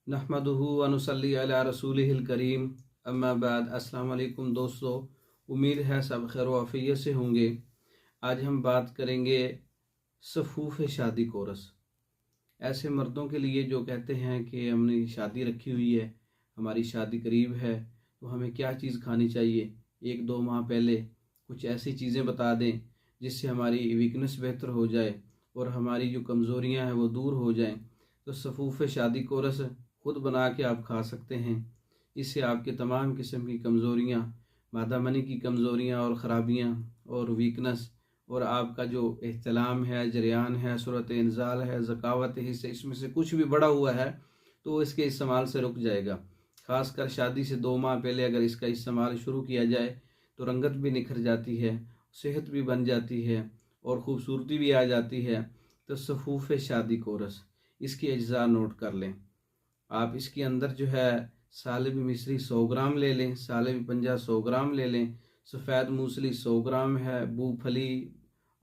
नहमदुहु व नुसल्ली अला रसूलिहिल करीम, अम्मा बाद। अस्सलाम वालेकुम दोस्तों, उम्मीद है सब खैर वाफियत से होंगे। आज हम बात करेंगे सफूफ शादी कोरस। ऐसे मर्दों के लिए जो कहते हैं कि हमने शादी रखी हुई है, हमारी शादी करीब है, तो हमें क्या चीज़ खानी चाहिए। 1-2 माह पहले कुछ ऐसी चीज़ें बता दें जिससे हमारी वीकनेस बेहतर हो जाए और हमारी जो कमज़ोरियां हैं वो दूर हो जाएं। तो सफूफ शादी कोरस खुद बना के आप खा सकते हैं। इससे आपके तमाम किस्म की कमज़ोरियाँ, मादामनी की कमज़ोरियाँ और ख़राबियाँ और वीकनेस और आपका जो एहतलाम है, जरियान है, सूरत इंजाल है, ज़कावत हिस्से, इसमें से कुछ भी बड़ा हुआ है तो इसके इस्तेमाल से रुक जाएगा। ख़ासकर शादी से 2 माह पहले अगर इसका इस्तेमाल शुरू किया जाए तो रंगत भी निखर जाती है, सेहत भी बन जाती है और ख़ूबसूरती भी आ जाती है। तो सफूफ शादी कोरस, इसकी अज्जा नोट कर लें आप। इसके अंदर जो है सालिब मिश्री 100 ग्राम ले लें, सालिब पंजा 100 ग्राम ले लें, सफ़ेद मूसली 100 ग्राम है, मूँगफली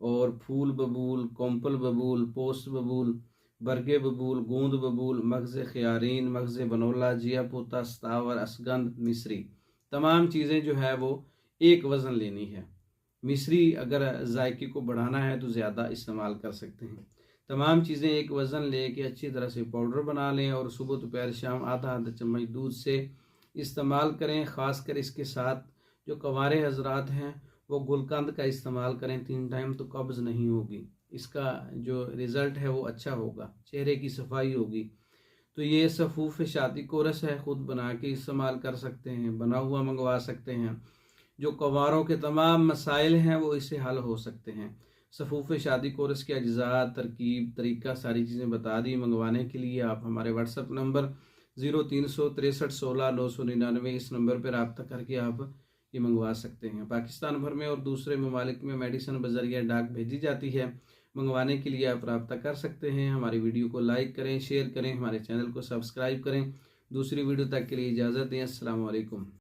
और फूल बबूल, कोम्पल बबूल, पोस्त बबूल, बरगे बबूल, गूंद बबूल, मगज़ ख़यारीन, मगज़ बनोला, जिया पोता, सतावर, असगंध, मिश्री, तमाम चीज़ें जो है वो एक वज़न लेनी है। मिश्री अगर जायके को बढ़ाना है तो ज़्यादा इस्तेमाल कर सकते हैं। तमाम चीज़ें एक वज़न ले के अच्छी तरह से पाउडर बना लें और सुबह दोपहर शाम आधा आधा चम्मच दूध से इस्तेमाल करें। ख़ासकर इसके साथ जो कंवारे हजरात हैं वो गुलकंद का इस्तेमाल करें 3 टाइम, तो कब्ज़ नहीं होगी। इसका जो रिज़ल्ट है वो अच्छा होगा, चेहरे की सफाई होगी। तो ये सफूफ शादी कोरस है, ख़ुद बना के इस्तेमाल कर सकते हैं, बना हुआ मंगवा सकते हैं। जो कंवारों के तमाम मसाइल हैं वो इससे हल हो सकते हैं। सफूफ शादी कोर्स के अज्जा, तरकीब, तरीका, सारी चीज़ें बता दी। मंगवाने के लिए आप हमारे व्हाट्सअप नंबर 036316 999 इस नंबर पर रब्ता करके आप ये मंगवा सकते हैं। पाकिस्तान भर में और दूसरे ममालिक में मेडिसिन बजरिया डाक भेजी जाती है। मंगवाने के लिए आप रब्ता कर सकते हैं। हमारी वीडियो को लाइक करें, शेयर करें, हमारे चैनल को सब्सक्राइब करें। दूसरी वीडियो तक के लिए इजाज़त दें। अस्सलाम वालेकुम।